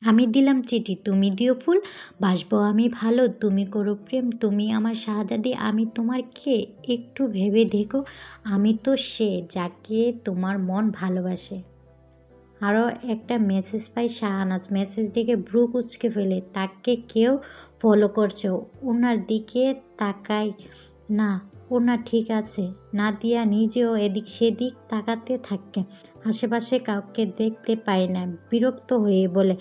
আমি দিলাম চিঠি, তুমি দিও ফুল, বাসবো আমি ভালো, তুমি করো প্রেম, তুমি আমার শাহজাদি, আমি তোমার কে? একটু ভেবে দেখো, আমি তো সে যাকে তোমার মন ভালোবাসে। আরও একটা মেসেজ পাই শাহানাজ, মেসেজ দেখে ভ্রু কুঁচকে ফেলে। তাকে কেউ ফলো করছে, ওনার দিকে তাকাই না। ওনা ঠিক আছে। নাদিয়া নিজেও এদিক সেদিক তাকাতে থাকে, আশেপাশে কাউকে দেখতে পায় না। বিরক্ত হয়ে বলে,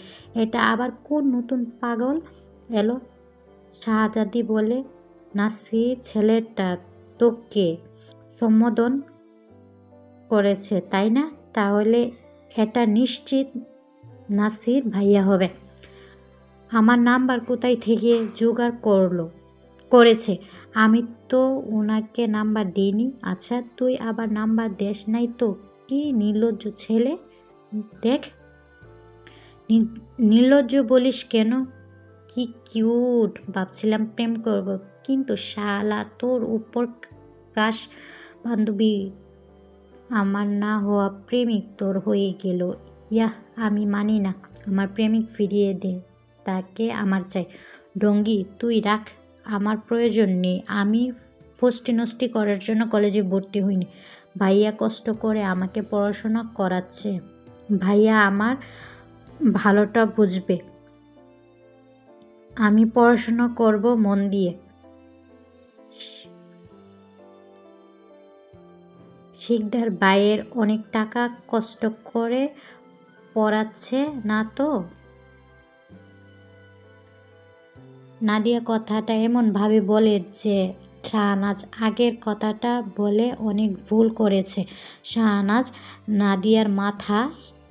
এটা আবার কোন নতুন পাগল এলো? শাহজাদি বলে, নাসির ছেলেটা তোকে সম্বোধন করেছে তাই না? তাহলে এটা নিশ্চিত নাসির ভাইয়া হবে। আমার নাম্বার কোথায় থেকে জোগাড় করেছে? আমি তো ওনাকে নাম্বার দিইনি। আচ্ছা, তুই আবার নাম্বার দেস নাই তো? কি নির্লজ্জ ছেলে! দেখ, নির্লজ্জ বলিস কেন? কি কিউট! ভাবছিলাম প্রেম করব, কিন্তু শালা তোর উপর ক্রাশ। বান্ধবী আমার না হওয়া প্রেমিক তোর হয়ে গেল। ইয়াহ, আমি মানি না। আমার প্রেমিক ফিরিয়ে দে, তাকে আমার চাই। ডঙ্গি, তুই রাখ, আমার প্রয়োজন নেই। আমি ফষ্টি নষ্টি করার জন্য কলেজে ভর্তি হইনি। ভাইয়া কষ্ট করে আমাকে পড়াশোনা করাচ্ছে। ভাইয়া আমার ভালোটা বুঝবে। আমি পড়াশোনা করব মন দিয়ে। শিকদার ভাইয়ের অনেক টাকা কষ্ট করে পড়াচ্ছে না তো? নাদিয়া কথাটা এমনভাবে বলে যে শাহনাজ আগের কথাটা বলে অনেক ভুল করেছে। শাহনাজ নাদিয়ার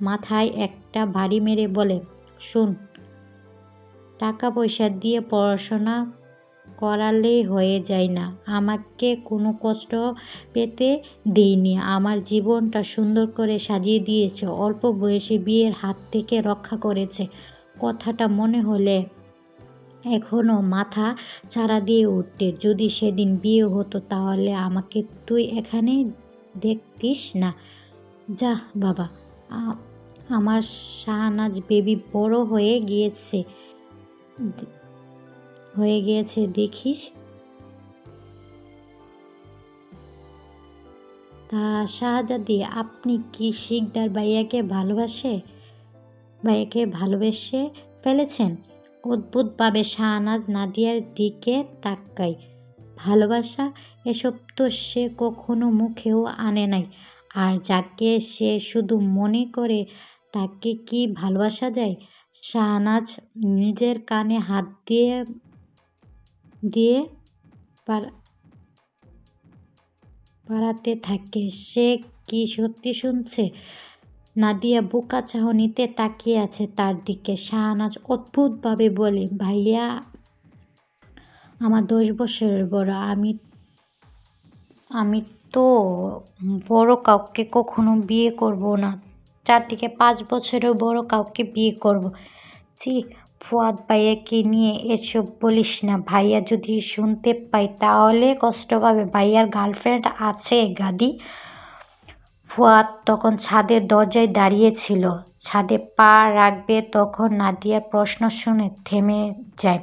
মাথায় একটা বাড়ি মেরে বলে, শোন, টাকা পয়সা দিয়ে পড়াশোনা করালেই হয়ে যায় না। আমাকে কোনো কষ্ট পেতে দিইনি। আমার জীবনটা সুন্দর করে সাজিয়ে দিয়েছে, অল্প বয়সে বিয়ের হাত থেকে রক্ষা করেছে। কথাটা মনে হলে এখনো মাথা চাড়া দিয়ে উঠতে। যদি সেদিন বিয়ে হতো তাহলে আমাকে তুই এখানে দেখতিস না। যা বাবা, আমার শাহনাজ বেবি বড় হয়ে গিয়েছে দেখিস। তা শাহজাদি, আপনি কি শিকদার ভাইয়াকে ভালোবেসে ফেলেছেন? অদ্ভুতভাবে শাহনাজ নাদিয়ার দিকে তাকায়। ভালোবাসা? এসব তো সে কখনো মুখেও আনে নাই। আর যাকে সে শুধু মনে করে তাকে কি ভালোবাসা যায়? শাহনাজ নিজের কানে হাত দিয়ে দিয়ে বাড়াতে থাকে। সে কি সত্যি শুনছে? নাদিয়া বোকা চাহনিতে তাকিয়ে আছে তার দিকে। শাহনাজ অদ্ভুতভাবে বলে, ভাইয়া আমার 10 বছরের বড়। আমি তো বড় কাউকে কখনো বিয়ে করব না। 4 থেকে 5 বছরের বড় কাউকে বিয়ে করব। ছি, ফুয়াদ ভাইয়াকে নিয়ে এসব বলিস না। ভাইয়া যদি শুনতে পায় তাহলে কষ্ট পাবে। ভাইয়ার গার্লফ্রেন্ড আছে গাদি। ফুয়াদ তখন ছাদের দরজায় দাঁড়িয়ে ছিল। ছাদে পা রাখবে তখন নাদিয়ার প্রশ্ন শুনে থেমে যায়।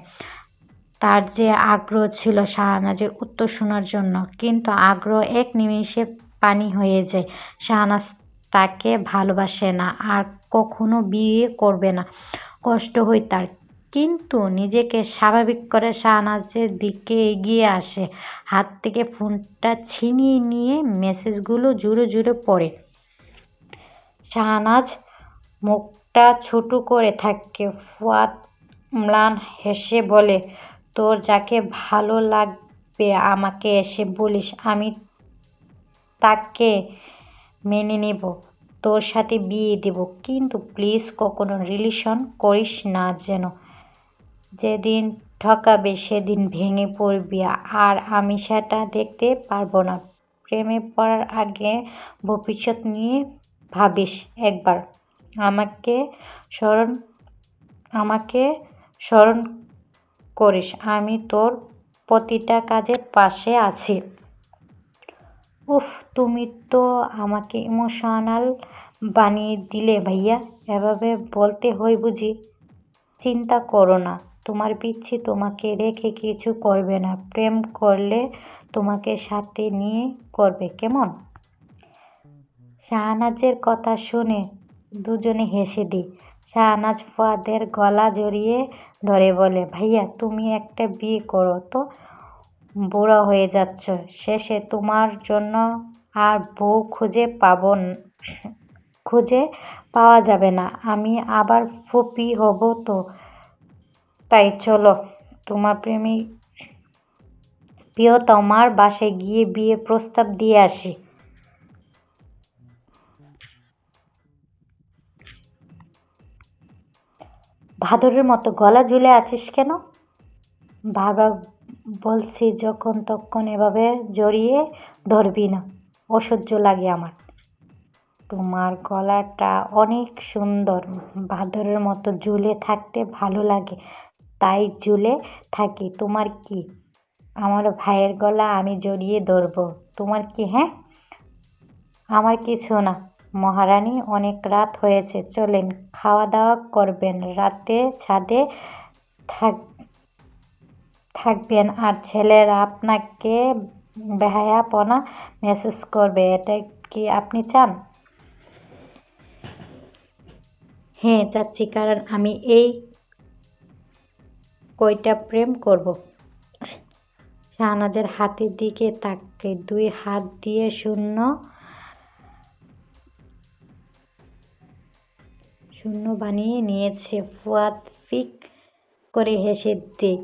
তার যে আগ্রহ ছিল শাহনাজের উত্তর শোনার জন্য, কিন্তু আগ্রহ এক নিমেষে পানি হয়ে যায়। শাহনাজ তাকে ভালোবাসে না, আর কখনো বিয়ে করবে না। কষ্ট হয় তার, কিন্তু নিজেকে স্বাভাবিক করে শাহনাজের দিকে এগিয়ে আসে। হাত থেকে ফোনটা ছিনিয়ে নিয়ে মেসেজগুলো জুড়ে জুড়ে পড়ে। শাহনাজ মুখটা ছোট করে থাকে। ফুয়াদ ম্লান হেসে বলে, তোর যাকে ভালো লাগবে আমাকে এসে বলিস, আমি তাকে মেনে নেব, তোর সাথে বিয়ে দেব। কিন্তু প্লিজ কখনো রিলেশন করিস না যেন। যেদিন ঠকাবে সেদিন ভেঙে পড়বি, আর আমি সেটা দেখতে পারবো না। প্রেমে পড়ার আগে ভবিষ্যৎ নিয়ে ভাবিস একবার। আমাকে স্মরণ আমাকে স্মরণ করিস, আমি তোর প্রতিটা কাজে পাশে আছি। উফ, তুমি তো আমাকে ইমোশনাল বানিয়ে দিলে ভাইয়া। এভাবে বলতে হয় বুঝি? চিন্তা করো না, তোমার পিচ্ছি তোমাকে রেখে কিছু করবে না। প্রেম করলে তোমাকে সাথে নিয়ে করবে, কেমন? শাহনাজের কথা শুনে দুজনে হেসে দিই। শাহনাজ ফুয়াদের গলা জড়িয়ে ধরে বলে, ভাইয়া তুমি একটা বিয়ে করো তো, বুড়ো হয়ে যাচ্ছ, শেষে তোমার জন্য আর বউ খুঁজে পাওয়া যাবে না। আমি আবার ফুপি হব তো। তাই চলো তোমার প্রিয়তমার বাসায় গিয়ে বিয়ে প্রস্তাব দিয়ে আসি। ভাদরের মতো গলা ঝুলে আছিস কেন? বারবার বলছি যখন তখন এভাবে জড়িয়ে ধরবি না, অসহ্য লাগে আমার। তোমার গলাটা অনেক সুন্দর, বাদরের মতো ঝুলে থাকতে ভালো লাগে, তাই ঝুলে থাকি। তোমার কি? আমার ভাইয়ের গলা আমি জড়িয়ে ধরবো, তোমার কি? হ্যাঁ, আমার কিছু না মহারানী, অনেক রাত হয়েছে, চলেন, খাওয়া দাওয়া করবেন, রাতে ছাদে থাকবেন, আর ছেলেরা আপনাকে বেহায়াপনা মেসেজ করবে, এটা কি আপনি চান? হ্যাঁ চাচ্ছি, কারণ আমি এই কয়টা প্রেম করব। শাহনাজের হাতের দিকে তাকে দুই হাত দিয়ে শূন্য বানিয়ে নিয়েছে। ফুয়াদ ফিক করে হেসে দেয়।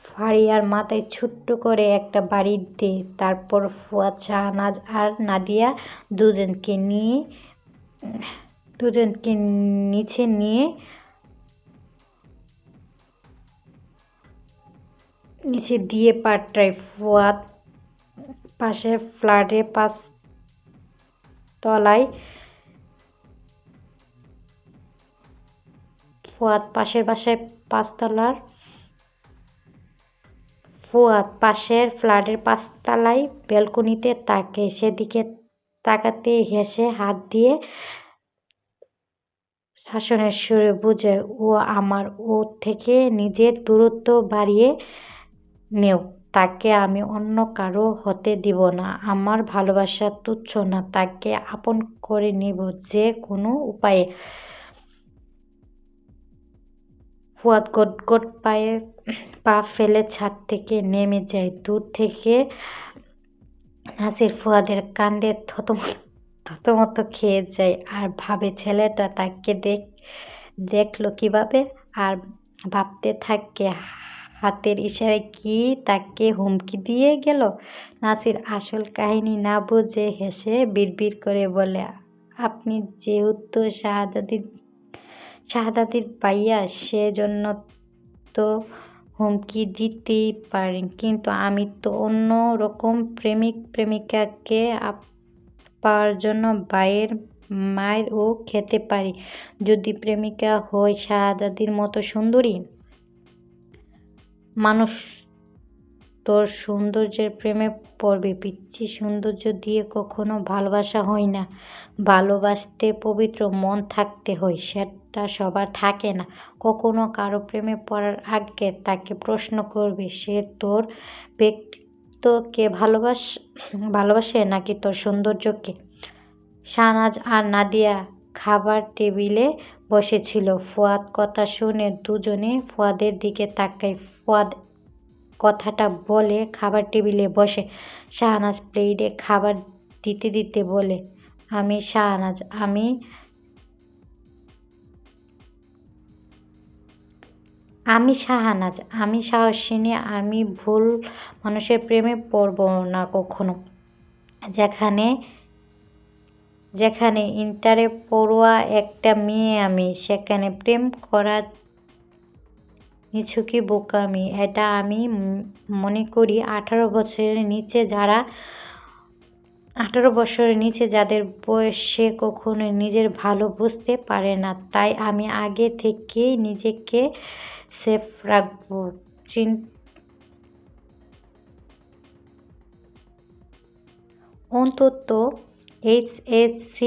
ফারিয়ার মাথায় ছোট্ট করে একটা বাড়ি দেয়। তারপর ফুয়াদ, শাহনাজ আর নাদিয়া দুজনকে নিচে দিয়ে পাঠায়। ফুয়াদ পাশের ফ্ল্যাটে তলায় পাশের ফ্ল্যাটের 5 তলায় ব্যালকনিতে থাকে। সেদিকে তাকাতেই হেসে হাত দিয়ে শাসনের সুরে বোঝায়, ও আমার, ও থেকে নিজের দূরত্ব বাড়িয়ে নেও। তাকে আমি অন্য কারো হতে দিব না। আমার ভালোবাসা তুচ্ছ না, তাকে আপন করে নিব যে কোনো উপায়ে। ফুয়াদ গটগট পায়ে পা ফেলে ছাদ থেকে নেমে যায়। দূর থেকে নাসির ফুয়াদের কাণ্ডে থতমত খেয়ে যায়, আর ভাবে ছেলেটা তাকে দেখলো কিভাবে, আর ভাবতে থাকে হাতের ইশারায় কি তাকে হুমকি দিয়ে গেল। নাসির আসল কাহিনী না বুঝে হেসে বিড়বিড় করে বলে, আপনি যেহেতু শাহাদাতের ভাইয়া, সেজন্য তো হুমকি দিতেই পারেন, কিন্তু আমি তো অন্য রকম, প্রেমিকাকে পাওয়ার জন্য ভাইয়ের মায়েরও খেতে পারি। যদি প্রেমিকা হয় শাহাদাতের মতো সুন্দরী, মানুষ তোর সৌন্দর্যের প্রেমে পড়বে। পিচ্ছি, সৌন্দর্য দিয়ে কখনো ভালোবাসা হয় না। ভালোবাসতে পবিত্র মন থাকতে হয়, সেটা সবার থাকে না। কখনো কারো প্রেমে পড়ার আগে তাকে প্রশ্ন করবি, সে তোর ব্যক্তিত্বকে ভালোবাসে নাকি তোর সৌন্দর্যকে। শাহনাজ আর নাদিয়া খাবার টেবিলে বসেছিল। ফুয়াদ কথা শুনে দুজনে ফুয়াদের দিকে তাকায়। ফুয়াদ কথাটা বলে খাবার টেবিলে বসে। শাহনাজ প্লেটে খাবার দিতে দিতে বলে, আমি শাহনাজ, আমি সাহসিনী, আমি ভুল মানুষের প্রেমে পড়ব না কখনো। যেখানে ইন্টারে পড়ুয়া একটা মেয়ে আমি, সেখানে প্রেম করা নিছকই বোকামি। এটা আমি মনে করি 18 বছরের নিচে যাদের বয়স, সে কখনো নিজের ভালো বুঝতে পারে না। তাই আমি আগে থেকেই নিজেকে সেফ রাখবো। অন্তত HSC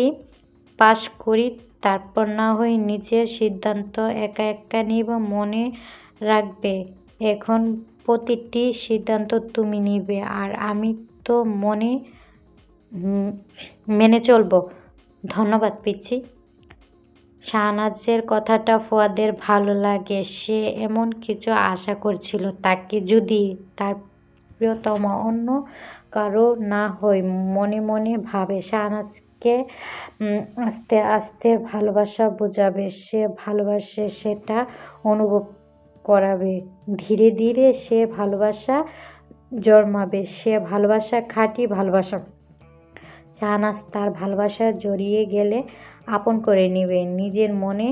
পাস করি, তারপর না হয় নিজের সিদ্ধান্ত একা একা নিব। মনে রাখবে, এখন প্রতিটি সিদ্ধান্ত তুমি নিবে, আর আমি তো উম, মেনে চলবো। ধন্যবাদ পিচ্ছি। শাহনাজের কথাটা ফুয়াদের ভালো লাগে। সে এমন কিছু আশা করছিল, তাকে যদি তার প্রিয়তমা অন্য কারো না হয়। মনে মনে ভাবে শাহনাজকে আস্তে আস্তে ভালোবাসা বোঝাবে, সে ভালোবাসে সেটা অনুভব করাবে। ধীরে ধীরে সে ভালোবাসা জন্মাবে, সে ভালোবাসা খাঁটি ভালোবাসা। শাহনাজ তার ভালোবাসা জড়িয়ে গেলে আপন করে নিবে। নিজের মনে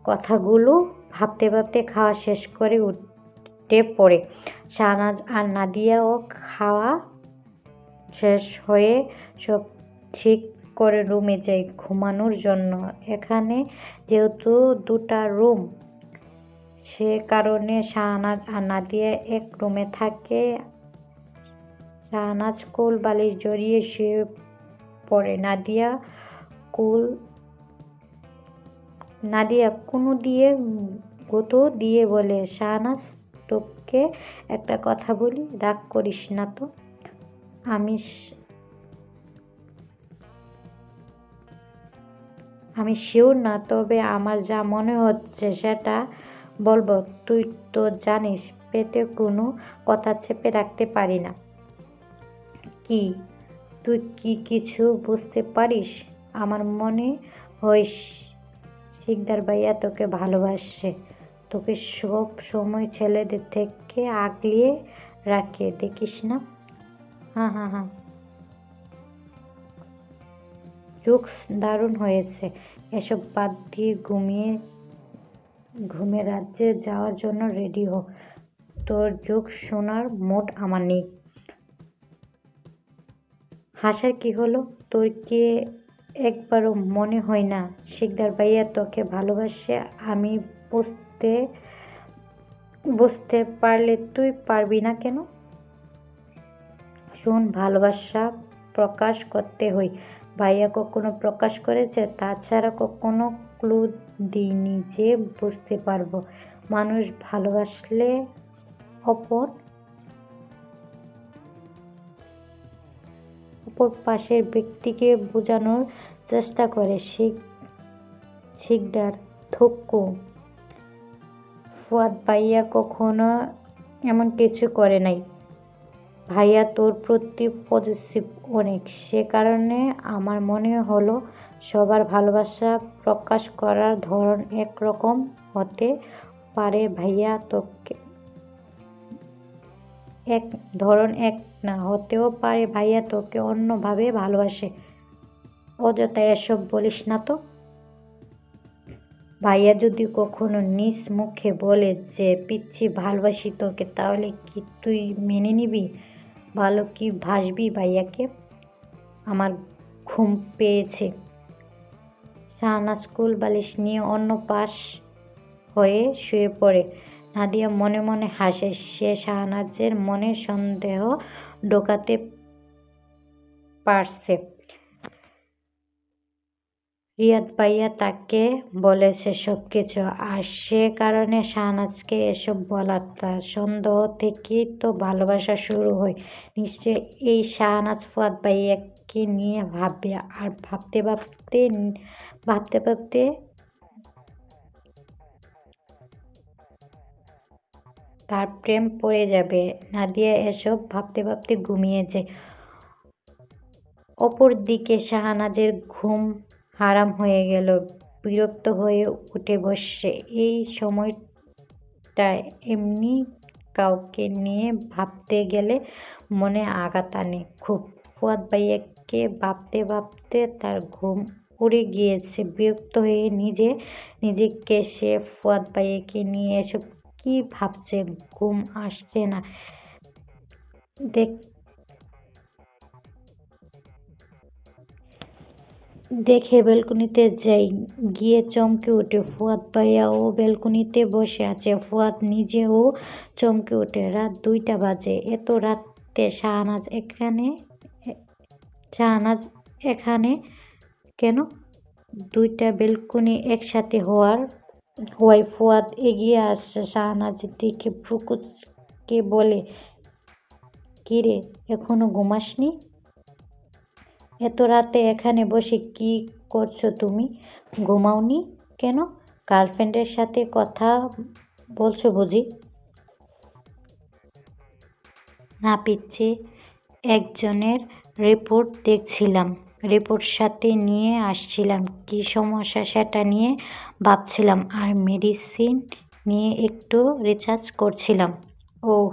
কথাগুলো ভাবতে ভাবতে খাওয়া শেষ করে উঠে পড়ে। শাহনাজ আর নাদিয়াও খাওয়া শেষ হয়ে সব ঠিক করে রুমে যায় ঘুমানোর জন্য। এখানে যেহেতু দুটা রুম, সে কারণে শাহনাজ আর নাদিয়া এক রুমে থাকে। শাহনাজ কোল বালিশ জড়িয়ে শুয়ে পড়ে। নাদিয়া কুনু দিয়ে গুঁতো দিয়ে বলে, শাহনাজ, তোকে একটা কথা বলি, রাগ করিস না তো। আমি শিওর না, তবে আমার যা মনে হচ্ছে সেটা বলবো। তুই তো জানিস, পেটে কোনো কথা চেপে রাখতে পারি না। কি, তুই কি কিছু বুঝতে পারিস? আমার মনে হয় শিকদার ভাইয়া তোকে ভালোবাসে, তোকে সব সময় ছেলেদের থেকে আগলিয়ে রাখে, দেখিস না? হ্যাঁ হ্যাঁ হ্যাঁ, জোকস দারুণ হয়েছে। এসব বাদ দিয়ে ঘুমে রাজ্যে যাওয়ার জন্য রেডি হ। তোর জোকস শোনার মুড আমার নেই। হাসার কি হলো? তোর কি একবারও মনে হয় না শিকদার ভাইয়া তোকে ভালোবাসে? আমি বুঝতে বুঝতে পারলে তুই পারবি না কেন? শোন, ভালোবাসা প্রকাশ করতে হয়। ভাইয়া কখনো প্রকাশ করেছে? তাছাড়া কখনো ক্লু দিইনি যে বুঝতে পারবো। মানুষ ভালোবাসলে অপর অপর পাশের ব্যক্তিকে বোঝানোর চেষ্টা করে। শিকদার থুক্কু। ফুয়াদ ভাইয়া কখনো এমন কিছু করে নাই। ভাইয়া তোর প্রতি পজিটিভ অনেক, সে কারণে আমার মনে হলো সবার ভালোবাসা প্রকাশ করার ধরন একরকম হতে পারে। ভাইয়া তোকে এক ধরন এক না হতেও পারে, ভাইয়া তোকে অন্যভাবে ভালোবাসে। অযথা এসব বলিস না তো। ভাইয়া যদি কখনো নিজ মুখে বলে যে পিচ্ছি ভালোবাসি তোকে, তাহলে কি তুই মেনে নিবি? ভালো কি ভাসবি ভাইয়াকে? আমার ঘুম পেয়েছে। শাহনাজ কুল বালিশ নিয়ে অন্য পাশ হয়ে শুয়ে পড়ে। নাদিয়া মনে মনে হাসে। সে শাহনাজের মনে সন্দেহ ঢোকাতে পারছে। রিয়াদ ভাইয়া তাকে বলেছে সবকিছু, আর সে কারণে শাহনাজকে এসব বলা। তার সন্দেহ থেকেই তো ভালোবাসা শুরু হয়। নিশ্চয় এই শাহনাজ ফুয়াদ ভাইয়াকে নিয়ে ভাববে, আর ভাবতে ভাবতে ভাবতে ভাবতে তার প্রেম পড়ে যাবে। নাদিয়া এসব ভাবতে ভাবতে ঘুমিয়ে যায়। অপরদিকে শাহনাজের ঘুম হারাম হয়ে গেল। বিরক্ত হয়ে উঠে বসে। এই সময়টায় এমনি কাউকে নিয়ে ভাবতে গেলে মনে আঘাত আনে খুব। ফুয়াদ ভাইয়াকে ভাবতে ভাবতে তার ঘুম উড়ে গিয়েছে। বিরক্ত হয়ে নিজেকে সে ফুয়াদ ভাইয়াকে নিয়ে এসব কি ভাবছে, ঘুম আসছে না। দেখে ব্যালকনিতে যাই, গিয়ে চমকে ওঠে ফুয়াদ ভাইয়াও ব্যালকনিতে বসে আছে। ফুয়াদ নিজেও চমকে ওঠে। রাত 2টা বাজে। এত রাতে শাহনাজ এখানে কেন? দুইটা বেলকনি একসাথে হওয়ায় ফুয়াদ এগিয়ে আসছে শাহনাজের দিকে, ভ্রুকুচকে বলে, কিরে, এখনো ঘুমাসনি? এত রাতে এখানে বসে কি করছো তুমি? ঘুমাওনি কেন? গার্লফ্রেন্ডের সাথে কথা বলছো বুঝি? না পিচ্ছি, একজনের রিপোর্ট দেখছিলাম। রিপোর্ট সাথে নিয়ে আসছিলাম, কি সমস্যা সেটা নিয়ে ভাবছিলাম, আর মেডিসিন নিয়ে একটু রিসার্চ করছিলাম। ওহ।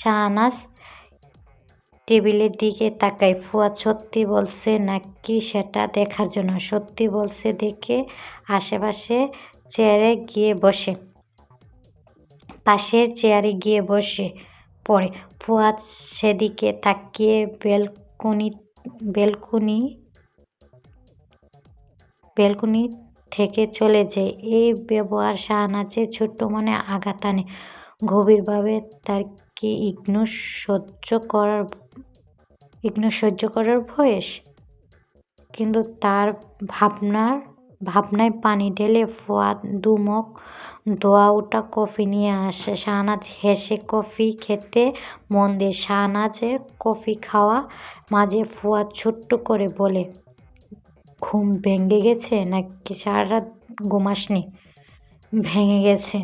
শাহনাজ টেবিলের দিকে তাকায়। ফুয়াদ সত্যি বলছে নাকি সেটা দেখার জন্য। সত্যি বলছে দেখে আশেপাশে চেয়ারে গিয়ে বসে পাশের চেয়ারে গিয়ে বসে পড়ে। ফুয়াদ সেদিকে তাকিয়ে বেলকুনি বেলকুনি থেকে চলে যায়। এই ব্যবহার শাহনাজের ছোট্ট মনে আঘাত আনে গভীরভাবে। তার কি ইগনোর সহ্য করার বয়স? কিন্তু তার ভাবনায় পানি ঢেলে ফুয়াদ দুমুখ ধোয়া ওঠা কফি নিয়ে আসে। শাহনাজ হেসে কফি খেতে মন দেয়। শাহনাজের কফি খাওয়া মাঝে ফুয়াদ ছোট্ট করে বলে, ঘুম ভেঙে গেছে নাকি সারা রাত ঘুমাসনি? ভেঙে গেছে।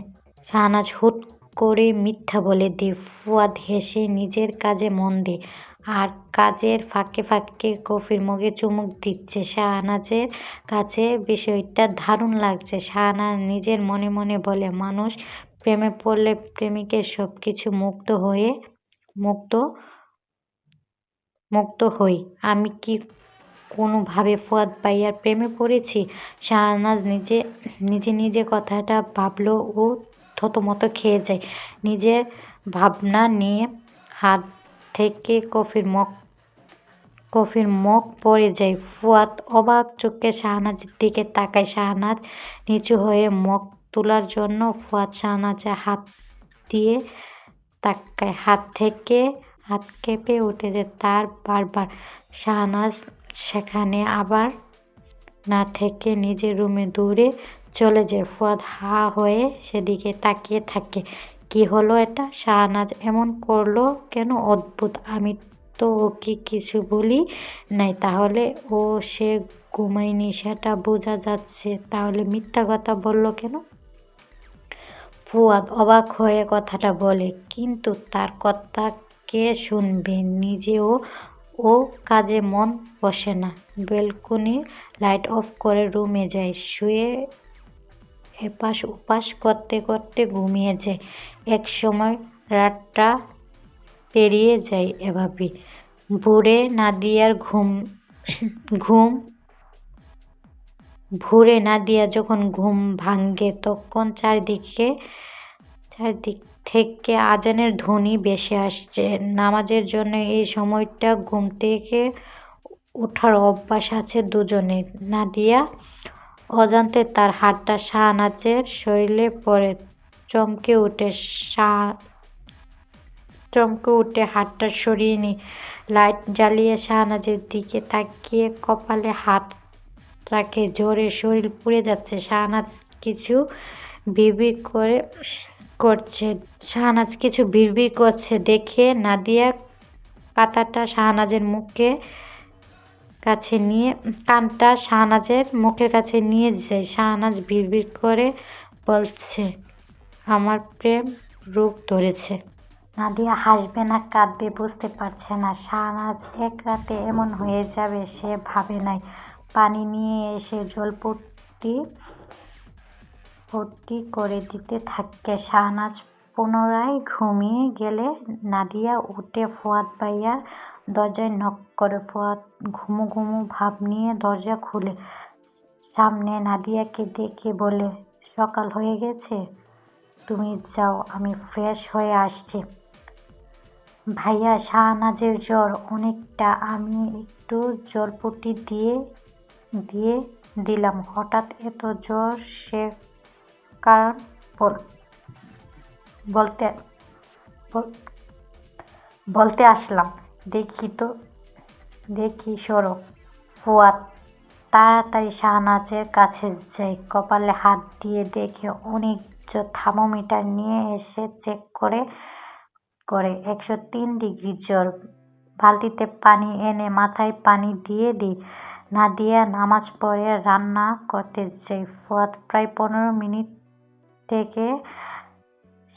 শাহনাজ হুট করে মিথ্যা বলে দেয়। ফুয়াদ হেসে নিজের কাজে মন দেয়, আর কাজের ফাঁকে ফাঁকে কফির মগে চুমুক দিচ্ছে। শাহনাজের কাছে বিষয়টা দারুণ লাগছে। শাহনাজ নিজের মনে মনে বলে, মানুষ প্রেমে পড়লে প্রেমিকের সবকিছু মুক্ত মুক্ত হই। আমি কি কোনোভাবে ফুয়াদ ভাইয়ার প্রেমে পড়েছি? শাহনাজ নিজে কথাটা ভাবলো ও থতমত খেয়ে যায়। নিজের ভাবনা নিয়ে হাত থেকে কফির মগ পড়ে যায়। ফুয়াদ অবাক চোখে শাহনাজের দিকে তাকায়। শাহনাজ নিচু হয়ে মগ তোলার জন্য ফুয়াদ শাহনাজের হাত দিয়ে তাকায়। হাত কেঁপে উঠে যায় তার বারবার। শাহনাজ সেখানে আবার না থেকে নিজের রুমে দৌড়ে চলে যায়। ফুয়াদ হা হয়ে সেদিকে তাকিয়ে থাকে। কি হলো এটা? শাহনাজ এমন করলো কেন? অদ্ভুত। আমি তো ওকে কিছু বলি নাই। তাহলে সে ঘুমায়নি সেটা বোঝা যাচ্ছে, তাহলে মিথ্যা কথা বললো কেন? ফুয়াদ অবাক হয়ে কথাটা বলে, কিন্তু তার কথা কে শুনবে? নিজেও ও কাজে মন বসে না। বেলকনির লাইট অফ করে রুমে যায়। শুয়ে এপাশ ওপাশ করতে করতে ঘুমিয়ে যায়। একসময় রাতটা পেরিয়ে যায় এভাবেই। ভোরে নাদিয়া যখন ঘুম ভাঙে তখন চারদিক থেকে আজানের ধ্বনি ভেসে আসছে। নামাজের জন্য এই সময়টা ঘুম থেকে ওঠার অভ্যাস আছে দুজনের। নাদিয়া অজান্তে তার হাতটা শাহনাজের শরীরে পড়ে চমকে উঠে হাতটা সরিয়ে নিয়ে লাইট জ্বালিয়ে শাহনাজের দিকে তাকিয়ে কপালে হাত রাখে। জোরে শরীর পুড়ে যাচ্ছে। শাহনাজ কিছু বিড়বিড় করছে দেখে নাদিয়া কানটা শাহনাজের মুখের কাছে নিয়ে যায়। শাহনাজ বিড়বিড় করে বলছে, আমার প্রেম রোগ ধরেছে। নাদিয়া হাসবে না কাঁদবে বুঝতে পারছে না। শাহনাজ এক রাতে এমন হয়ে যাবে সে ভাবে নাই। পানি নিয়ে এসে জলপট্টি ভর্তি করে দিতে থাকে। শাহনাজ পুনরায় ঘুমিয়ে গেলে নাদিয়া উঠে ফুয়াদ ভাইয়ার দরজায় নক করে। ফুয়াদ ঘুমু ঘুমু ভাব নিয়ে দরজা খুলে সামনে নাদিয়াকে দেখে বলে, সকাল হয়ে গেছে, তুমি যাও, আমি ফ্রেশ হয়ে আসছি। ভাইয়া, শাহনাজের জ্বর অনেকটা, আমি একটু জলপট্টি দিয়ে দিলাম। হঠাৎ এত জ্বর সে কারণ বলতে আসলাম। দেখি সরো। ফুয়াদ তাড়াতাড়ি শাহনাজের কাছে যাই, কপালে হাত দিয়ে দেখে অনিক থার্মোমিটার নিয়ে এসে চেক করে করে 103 ডিগ্রি জ্বর। বালতিতে পানি এনে মাথায় পানি দিয়ে দিই। নাদিয়া নামাজ পড়ে রান্না করতে যাই। ফুয়াদ প্রায় 15 মিনিট থেকে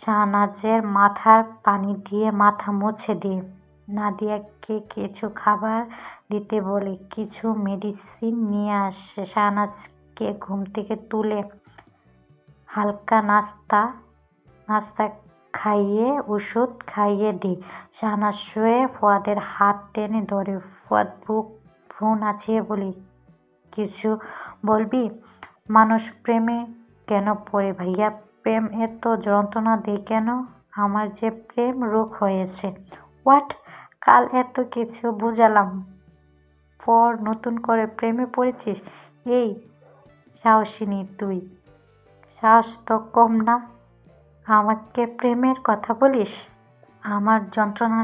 শাহনাজের মাথার পানি দিয়ে মাথা মুছে দিই। নাদিয়াকে কিছু খাবার দিতে বলি, কিছু মেডিসিন নিয়ে আসে। শাহনাজকে ঘুম থেকে তুলে হালকা নাস্তা নাস্তা খাইয়ে ওষুধ খাইয়ে দিই। শাহনাজ শুয়ে ফুয়াদের হাত টেনে ধরে। ফুয়াদ ভ্রু নাচিয়ে বলি, কিছু বলবি? মানুষ প্রেমে কেন পড়ে ভাইয়া? প্রেম এত যন্ত্রণা দেয় কেন? আমার যে প্রেম রোগ হয়েছে। হোয়াট? কাল এত কিছু বুঝালাম, পর নতুন করে প্রেমে পড়েছিস? এই সাহসিনী তুই, সাহস তো কম না, আমাকে প্রেমের কথা বলিস? আমার যন্ত্রণা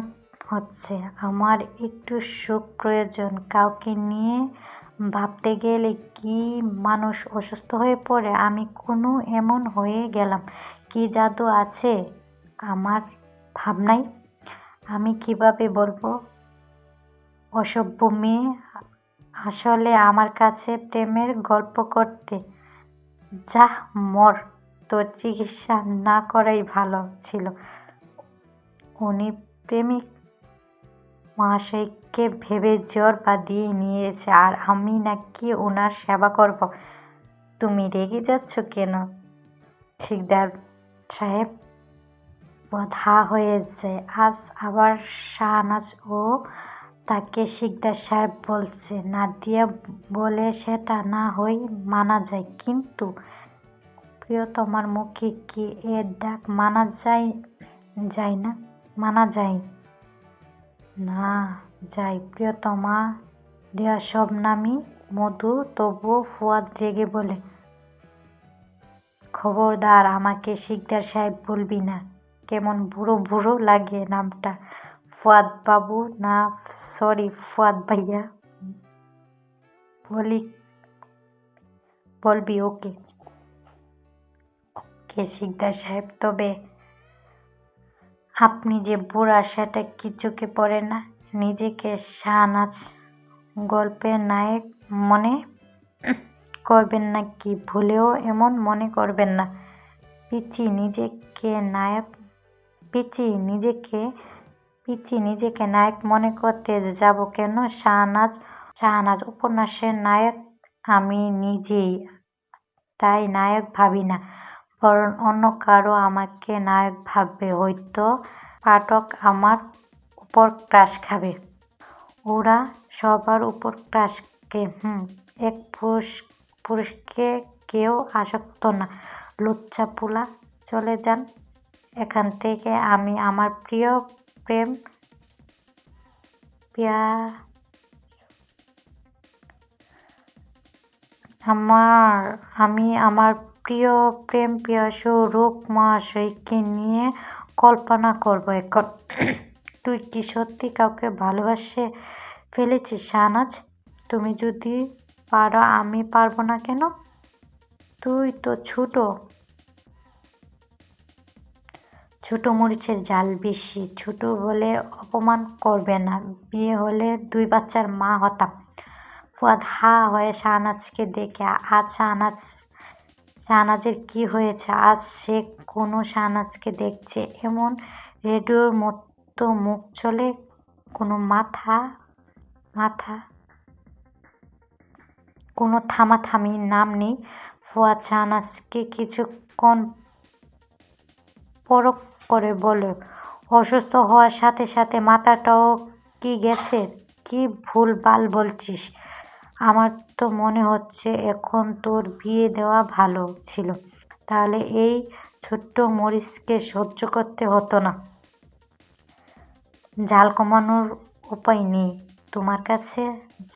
হচ্ছে, আমার একটু সুখ প্রয়োজন। কাউকে নিয়ে ভাবতে গেলে কি মানুষ অসুস্থ হয়ে পড়ে? আমি কোনো এমন হয়ে গেলাম? কি জাদু আছে আমার ভাবনায়? আমি কিভাবে বলবো? অসভ্য মেয়ে, আসলে আমার কাছে প্রেমের গল্প করতে। যাহ মর, তোর চিকিৎসা না করাই ভালো ছিল। উনি প্রেমিক মহাশয়কে ভেবে জ্বর বাঁধিয়ে নিয়েছে, আর আমি নাকি ওনার সেবা করব। তুমি রেগে যাচ্ছ কেন শিকদার সাহেব? হা হয়ে যায়। আজ আবার শাহনাজ ও তাকে শিকদার সাহেব বলছে। নাদিয়া বলে সেটা না হয় মানা যায়, কিন্তু প্রিয়তমার মুখে কি এ ডাক মানা যায়? যায় না? মানা যায় না? যায়। প্রিয়তমা দেওয়া সব নামই মধু। তবুও ফুয়াদ রেগে বলে, খবরদার আমাকে শিকদার সাহেব বলবি না, কেমন বুড়ো বুড়ো লাগে নামটা। ফুয়াদ বাবু না, সরি ফুয়াদ ভাইয়া বলবি। ওকে কে শিকদার সাহেব? তবে আপনি যে বুড়া সেটা কি চোখে পড়ে না? নিজেকে শাহনাজ গল্পের নায়ক মনে করবেন নাকি? ভুলেও এমন মনে করবেন না। পিচি নিজেকে নায়ক মনে করতে যাব কেন? শাহনাজ উপন্যাসের নায়ক আমি নিজেই, তাই নায়ক ভাবি না, বরং অন্য কারো আমাকে নায়ক ভাববে। হয়তো পাঠক আমার উপর ক্রাশ খাবে। ওরা সবার উপর ক্রাশ কে? এক পুরুষকে কেউ আসক্ত না, লুচ্চা পোলা। চলে যান এখান থেকে। আমি আমার প্রিয় প্রেম পিয়াসু রূপ মহাশয়কে নিয়ে কল্পনা করবো এখন। তুই কি সত্যি কাউকে ভালোবাসে ফেলেছিস শাহনাজ? তুমি যদি পারো, আমি পারবো না কেন? তুই তো ছোট মরিচের ঝাল বেশি। ছোট বলে অপমান করবে না, বিয়ে হলে 2 বাচ্চার মা হতাম। ফুয়াদ হা হয়ে শাহনাজকে দেখে। আজ শাহনাজের কি হয়েছে? আজ সে কোনো শাহনাজকে দেখছে এমন রেডিওর মতো মুখ চলে, কোনো কোনো থামাথামির নাম নেই। ফুয়াদ শাহনাজকে কিছুক্ষণ পরখ করে বলে, অসুস্থ হওয়ার সাথে সাথে মাথাটাও কি গেছে? কি ভুলভাল বলছিস? আমার তো মনে হচ্ছে এখন তোর বিয়ে দেওয়া ভালো ছিল, তাহলে এই ছোট্ট মরিচকে সহ্য করতে হতো না। ঝাল কমানোর উপায় নেই তোমার কাছে?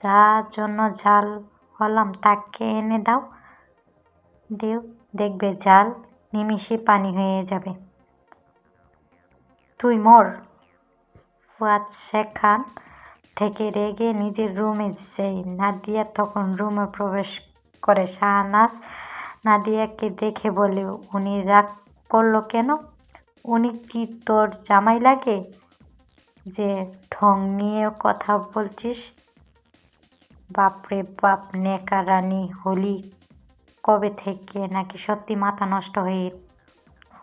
যার জন্য ঝাল হলাম তাকে এনে দেও, দেখবে ঝাল নিমিষে পানি হয়ে যাবে। তুই মর। ফুয়াদ সেখান থেকে রেগে নিজের রুমে যায়। নাদিয়া তখন রুমে প্রবেশ করে। শাহনাজ নাদিয়াকে দেখে বলে, উনি রাগ করলো কেন? উনি কি তোর জামাই লাগে যে ঢং নিয়ে কথা বলছিস? বাপরে বাপ, নেকা রানী হলি কবে থেকে? নাকি সত্যি মাথা নষ্ট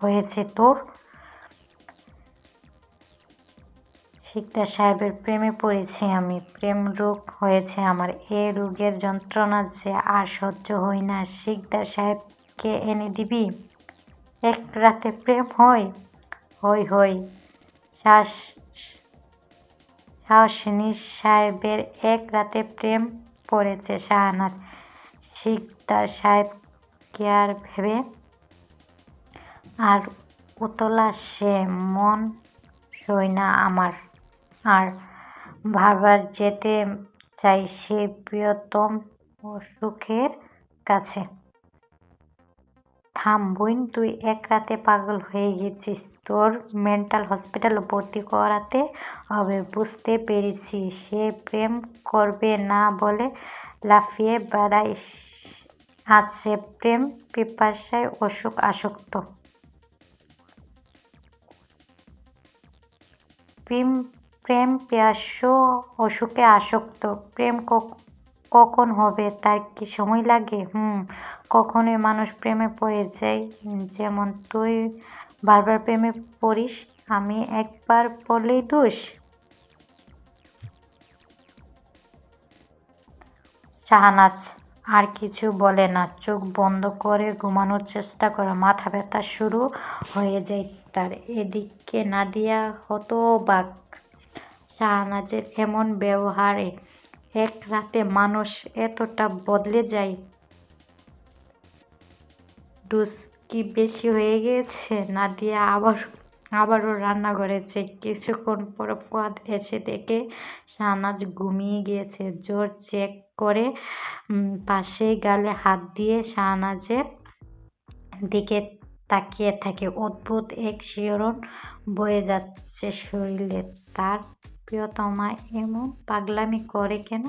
হয়েছে তোর? শিকদার সাহেবের প্রেমে পড়েছি আমি। প্রেম রোগ হয়েছে আমার। এ রোগের যন্ত্রণা যে আর সহ্য হয় না। শিকদার সাহেবকে এনে দিবি? এক রাতে প্রেম হয়? হই হই। সাহসিনী সাহেবের এক রাতে প্রেম পড়েছে শাহনাজ। শিকদার সাহেব কে আর ভেবে আর উতলা সে মন সই না আমার। আর বারবার যেতে চাই সে প্রিয়তম অসুখের কাছে। থাম বোন, তুই এক রাতে পাগল হয়ে গেছিস। তোর মেন্টাল হসপিটালে ভর্তি করাতে হবে। বুঝতে পেরেছি সে প্রেম করবে না বলে লাফিয়ে বেড়ায়। আজ সে প্রেম পিপাসায় আসক্ত। প্রেম পিপাসু অসুখে আসক্ত। প্রেম কখন হবে তার কি সময় লাগে? কখনোই মানুষ প্রেমে পড়ে যায়। যেমন তুই বারবার প্রেমে পড়িস, আমি একবার পড়লেই দোষ? শাহনাজ আর কিছু বলে না, চোখ বন্ধ করে ঘুমানোর চেষ্টা করে। মাথা ব্যথা শুরু হয়ে যায় তার। এদিকে নাদিয়া হতবাক শাহনাজের এমন ব্যবহারে। এক রাতে মানুষ এতটা বদলে যায়? ডোজ কি বেশি হয়ে গেছে? নাদিয়া আবারও রান্নাঘরে যায়। কিছুক্ষণ পর ফুয়াদ এসে দেখে শাহনাজ ঘুমিয়ে গিয়েছে। জ্বর চেক করে পাশেই গালে হাত দিয়ে শাহনাজের দিকে তাকিয়ে থাকে। অদ্ভুত এক শিহরণ বয়ে যাচ্ছে শরীরে। তার প্রিয়তমা এমন পাগলামি করে কেন?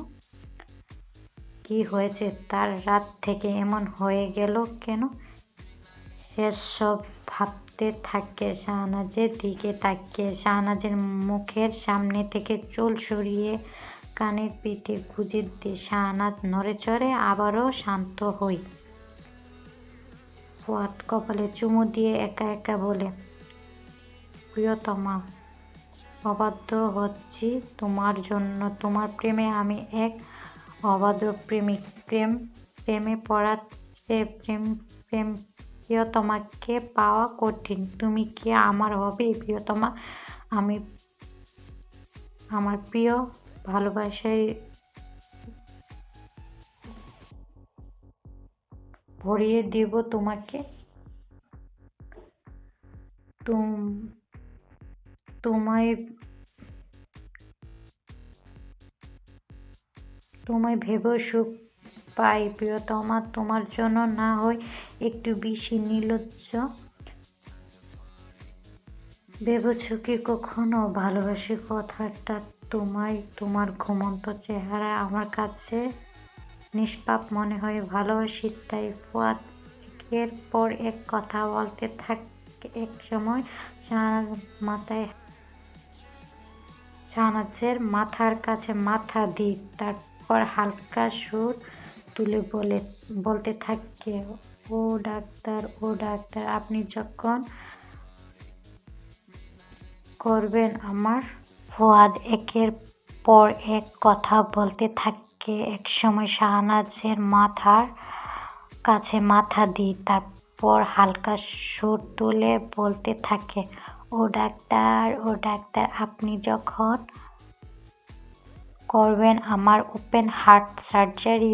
কি হয়েছে তার? রাত থেকে এমন হয়ে গেল কেন? সেসব ভাবতে থাকে শাহনাজের দিকে তাকিয়ে। শাহনাজের মুখের সামনে থেকে চুল সরিয়ে কানের পিঠে গুঁজে দিয়ে শাহনাজ নড়ে চড়ে আবারও শান্ত হই। ফুয়াদ কপালে চুমু দিয়ে একা একা বলে, প্রিয়তমা, অবাধ্য হচ্ছি তোমার জন্য। তোমার প্রেমে আমি এক অবাধ্য প্রেমিক। প্রেমে পড়াতে প্রিয়তমাকে পাওয়া কঠিন। তুমি কি আমার হবে প্রিয়তমা? আমি আমার প্রিয় ভালোবাসায় ভরিয়ে দিব তোমাকে। তোমায় ভেবেও সুখ পাই প্রিয়তমা। তোমার জন্য না হয় একটু বেশি নির্লজ্জ। ভেবেছ কি কখনো ভালোবাসি কথাটা? তোমার ঘুমন্ত চেহারা আমার কাছে নিষ্পাপ মনে হয়। ভালোবাসি তাই। ফুয়াদ একের পর এক কথা বলতে থাকে। এক সময় শাহনাজের মাথার কাছে মাথা দিই। তারপর হালকা সুর তুলে বলতে থাকে, ও ডাক্তার, আপনি যখন করবেন আমার। ফুয়াদ একের পর এক কথা বলতে থাকে। একসময় শাহনাজের মাথার কাছে মাথা দিই। তারপর হালকা সুর তুলে বলতে থাকে, ও ডাক্তার, আপনি যখন করবেন আমার ওপেন হার্ট সার্জারি,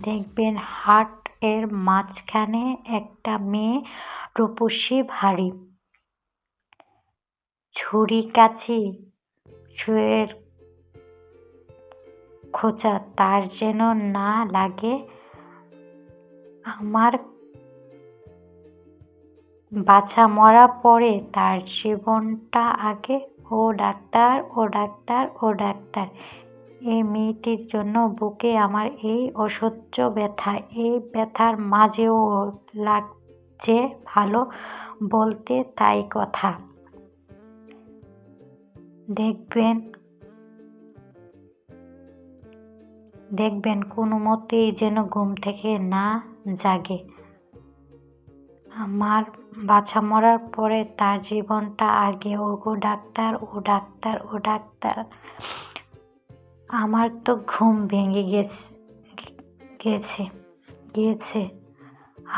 দেখবেন হার্ট এর মাঝখানে একটা মেয়ে রূপসী ভারী ছুরি কাঁচি সুয়ের খোঁচা তার যেন না লাগে। আমার বাছা মরা পরে তার জীবনটা আগে। ও ডাক্তার, এই মেয়েটির জন্য বুকে আমার এই অসহ্য ব্যথা, এই ব্যথার মাঝেও লাগছে ভালো বলতে তাই কথা। দেখবেন কোনো মতেই যেন ঘুম থেকে না জাগে। আমার বাছা মরার পরে তার জীবনটা আগে। ওগো ডাক্তার, ও ডাক্তার, ও ডাক্তার। আমার তো ঘুম ভেঙে গিয়েছে।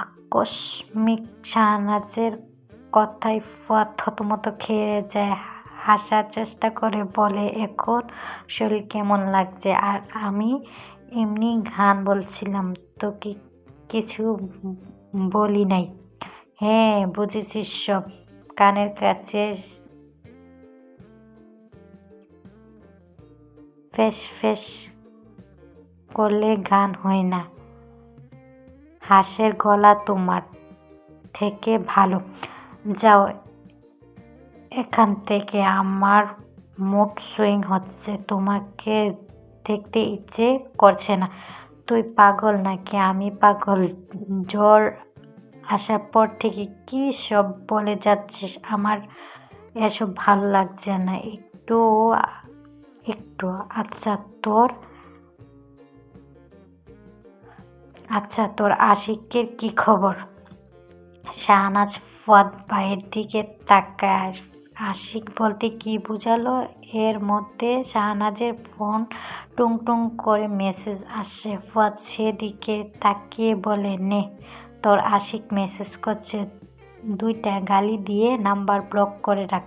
আকস্মিক শাহনাজের কথায় ফুয়াদ থতমত খেয়ে যায়, হাসার চেষ্টা করে বলে, এখন শরীর কেমন লাগছে? আর আমি এমনি গান বলছিলাম, তোকে কিছু বলি নাই। হ্যাঁ, বুঝেছি সব। কানের কাছে ফেস ফেস করলে গান হয় না। হাঁসের গলা তোমার থেকে ভালো। যাও এখান থেকে, আমার মুড সুইং হচ্ছে, তোমাকে দেখতে ইচ্ছে করছে না। তুই পাগল নাকি আমি পাগল? জ্বর আসার পর থেকে কি সব বলে যাচ্ছিস? আমার এসব ভালো লাগছে না একটু। আচ্ছা, তোর আশিকের কি খবর? শাহনাজ ফুয়াদ ভাইয়ের দিকে তাকায়। আশিক বলতে কি বুঝালো? এর মধ্যে শাহনাজের ফোন টুং টুং করে মেসেজ আসে। ফুয়াদ সেদিকে তাকিয়ে বলে, নে, তোর আশিক মেসেজ করছে, 2টা গালি দিয়ে নাম্বার ব্লক করে রাখ।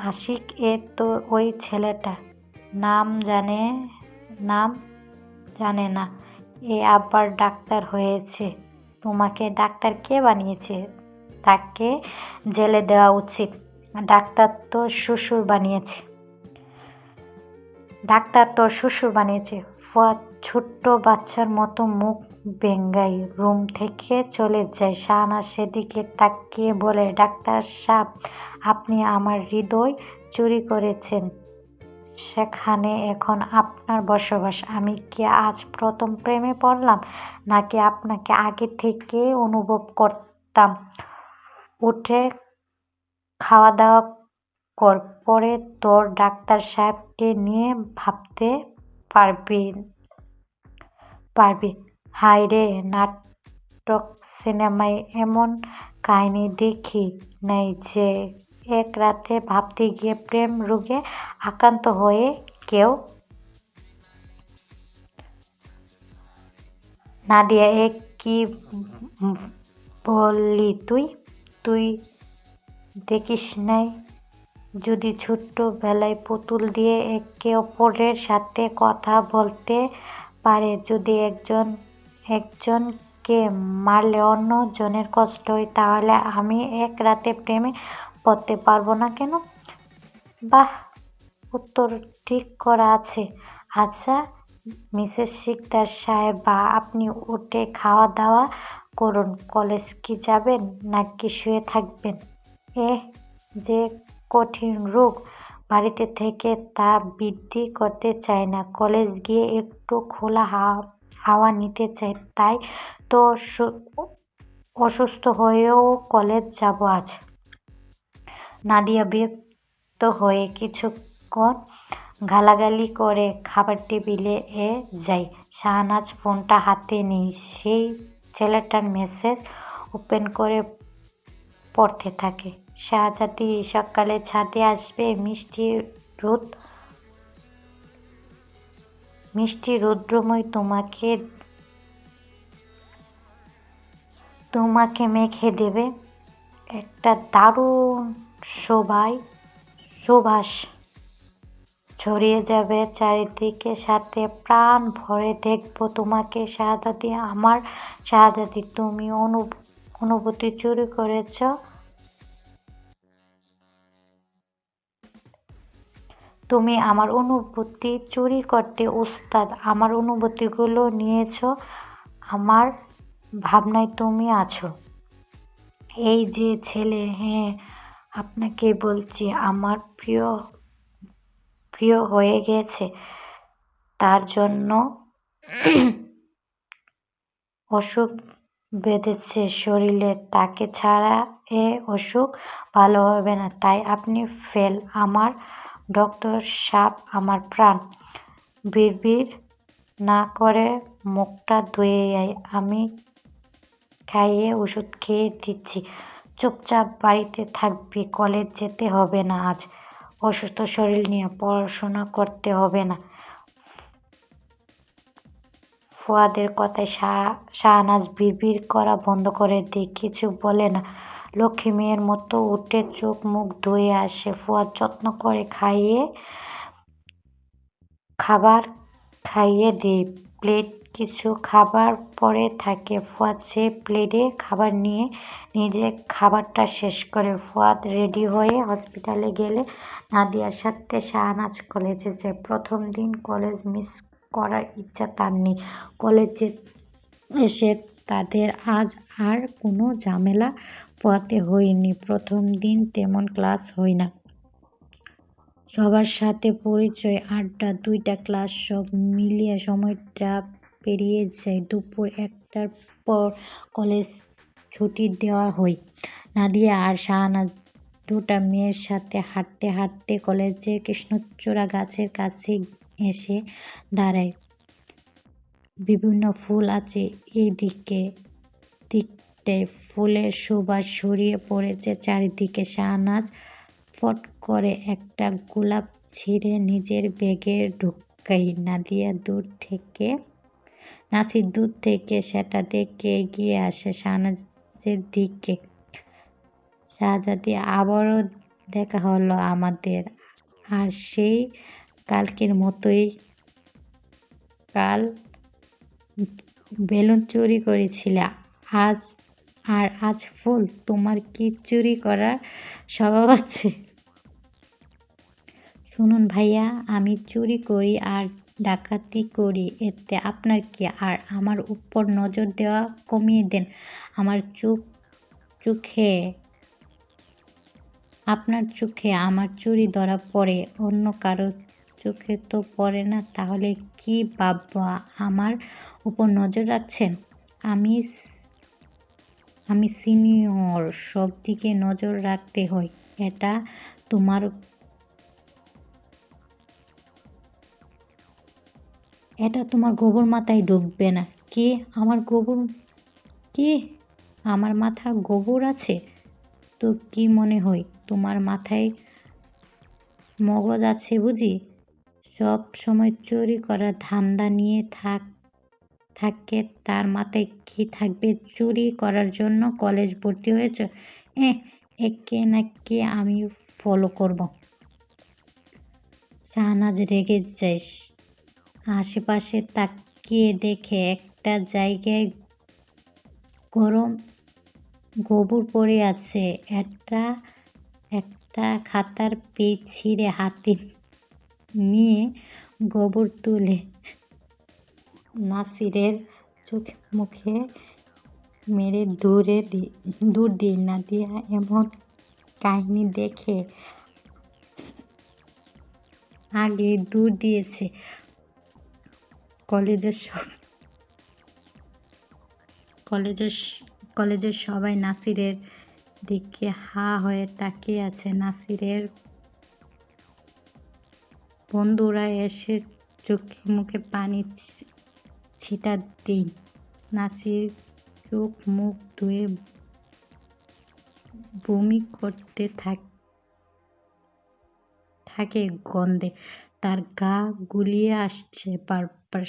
আশিক এ তো ওই ছেলেটা, নাম জানে না, এ আবার ডাক্তার হয়েছে। তোমাকে ডাক্তার কে বানিয়েছে? তাকে জেলে দেওয়া উচিত। ডাক্তার তোর শ্বশুর বানিয়েছে। ফুয়াদ ছোট্ট বাচ্চার মতো মুখ বেঙ্গাই রুম থেকে চলে যায়। শাহনাজ সেদিকে তাকিয়ে বলে, ডাক্তার সাহেব, আপনি আমার হৃদয় চুরি করেছেন, সেখানে এখন আপনার বসবাস। আমি কি আজ প্রথম প্রেমে পড়লাম, নাকি আপনাকে আগে থেকে অনুভব করতাম? উঠে খাওয়া দাওয়া কর, পরে তোর ডাক্তার সাহেবকে নিয়ে ভাবতে পারবি। হায় রে, নাটক সিনেমায় এমন কাহিনী দেখি নাই যে এক রাতে ভাবতে গিয়ে প্রেম রোগে আক্রান্ত হয়ে কেউ। নাদিয়া, এ কি বললি তুই দেখিস নাই? যদি ছোট্টবেলায় পুতুল দিয়ে একে অপরের সাথে কথা বলতে পারে, যদি একজনকে মারলে অন্য জনের কষ্ট হয়, তাহলে আমি এক রাতে প্রেমে পড়তে পারবো না কেন? বাহ, উত্তর ঠিক করা আছে। আচ্ছা মিসেস সিকদার সাহেবা, আপনি উঠে খাওয়া দাওয়া করুন। কলেজ কি যাবেন নাকি শুয়ে থাকবেন? যে কঠিন রোগ, বাড়িতে থেকে তা বৃদ্ধি করতে চাই না, কলেজ গিয়ে একটু খোলা হাওয়া নিতে চাই, তাই তো অসুস্থ হয়েও কলেজ যাব আজ। নাদিয়া বিরক্ত হয়ে কিছুক্ষণ গালাগালি করে খাবার টেবিলে যায়। শাহনাজ ফোনটা হাতে নিয়ে সেই ছেলেটার মেসেজ ওপেন করে পড়তে থাকে। শাহজাদি, সকালে ছাদে আসবে? মিষ্টি রৌদ্রময় তোমাকে মেখে দেবে একটা দারুণ সুবাস ছড়িয়ে যাবে চারিদিকে, সাথে প্রাণ ভরে দেখবো তোমাকে। শাহজাদি, আমার শাহজাদি, তুমি অনুভূতি চুরি করেছ। তুমি আমার অনুভূতি চুরি করতে উস্তাদ। আমার অনুভূতিগুলো নিয়েছ, আমার ভাবনায় তুমি আছো। এই যে ছেলে, হ্যাঁ আপনাকে বলছি, আমার প্রিয় হয়ে গেছে। তার জন্য অসুখ বেঁধেছে শরীরে, তাকে ছাড়া এ অসুখ ভালো হবে না। তাই আপনি ফেল আমার ডক্টর সাব, আমার প্রাণ। বিড়বিড় না করে মুখটা ধুয়ে আয়, আমি খাইয়ে ওষুধ খেয়ে দিচ্ছি। চুপচাপ বাড়িতে থাকবি, কলেজ যেতে হবে না আজ। অসুস্থ শরীর নিয়ে পড়াশোনা করতে হবে না। ফুয়াদের কথায় শাহনাজ বিড়বিড় করা বন্ধ করে দেয়, কিছু বলে না। লক্ষ্মী মেয়ের মতো উঠে চোখ মুখ ধুয়ে আসে। ফুয়াদ যত্ন করে খাবার খাইয়ে দেয়। প্লেট কিছু খাবার পড়ে থাকে, ফুয়াদ সে প্লেটে খাবার নিয়ে নিজে খাবারটা শেষ করে। ফুয়াদ রেডি হয়ে হসপিটালে গেলে নাদিয়ার সাথে শাহনাজ কলেজে যায়। প্রথম দিন কলেজ মিস করার ইচ্ছা তার নেই। কলেজে এসে তাদের আজ আর কোনো ঝামেলা পোহাতে হয়নি। প্রথম দিন তেমন ক্লাস হয় না, সবার সাথে পরিচয়, আড্ডা, 2টা ক্লাস, সব মিলিয়ে সময়টা পেরিয়ে যায়। দুপুর 1টার পর কলেজ ছুটি দেওয়া হয়। নাদিয়া আর শাহনাজ 2টা মেয়ের সাথে হাঁটতে হাঁটতে কলেজের কৃষ্ণচূড়া গাছের কাছে এসে দাঁড়ায়। বিভিন্ন ফুল আছে এই দিকটায়, ফুলের সুবাস ছড়িয়ে পড়েছে চারিদিকে। শাহনাজ ফট করে একটা গোলাপ ছিঁড়ে নিজের ব্যাগে ঢুকাই। নাসির দূর থেকে সেটা দেখে এগিয়ে আসে শাহনাজের দিকে। শাহজাদি, আবারও দেখা হলো আমাদের। আর সেই কালকের মতোই। কাল বেলুন চুরি করেছিলে, আজ ফুল। তোমার কি চুরি করার স্বভাব আছে? শুনুন ভাইয়া, আমি চুরি করি আর ডাকাতি করি, এতে আপনার কি? আর আমার উপর নজর দেওয়া কমিয়ে দেন। আপনার চোখে আমার চুরি ধরা পড়ে, অন্য কারো চোখে তো পড়ে না। তাহলে কি ভাববো আমার উপর নজর রাখছেন? আমি সিনিয়র, সব দিকে নজর রাখতে হয়। এটা তোমার গোবর মাথায় ঢুকবে না। কি? আমার মাথা গোবর আছে? তো কি মনে হয়, তোমার মাথায় মগজ আছে বুঝি? সব সময় চুরি করার ধান্দা নিয়ে থাকে, তার মাথায় কি থাকবে? চুরি করার জন্য কলেজ ভর্তি হয়েছে? একে নাকি আমি ফলো করব? শাহনাজ রেগে যায়। আশেপাশে তাকিয়ে দেখে একটা জায়গায় গোবর পড়ে আছে। একটা খাতার পেজ ছিঁড়ে হাতে নিয়ে গোবর তুলে নাসিরের চোখে মুখে মেরে দূর দিয়ে। নাদিয়া এমন কাহিনী দেখে আগে দূর দিয়েছে। কলেজের সবাই নাসিরের দিকে হা হয়ে তাকিয়ে আছে। নাসিরের বন্ধুরা এসে চোখে মুখে পানি ছিটা দিই। নাসির চোখ মুখ ধুয়ে বমি করতে থাকে গন্ধে, তার গা গুলিয়ে আসছে বারবার।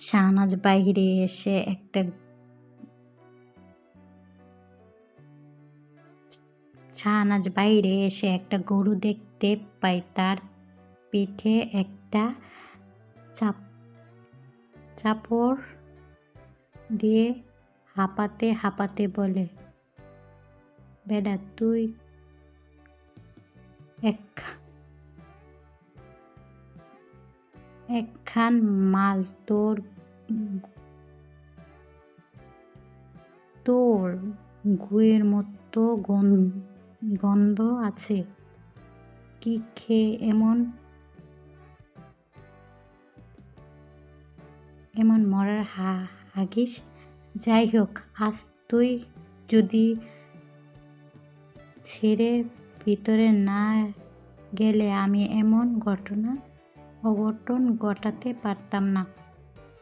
শাহনাজ বাইরে এসে একটা গরু দেখতে পায়, তার পিঠে একটা চাপড় দিয়ে হাঁপাতে হাঁপাতে বলে, বেডা তুই একখান মাল, তোর গুয়ের মতো গন্ধ আছে। কি খেয়ে এমন এমন মরার হাগিস। যাই হোক, আজ তুই যদি ছেড়ে ভিতরে না গেলে আমি এমন অঘটন ঘটাতে পারতাম না।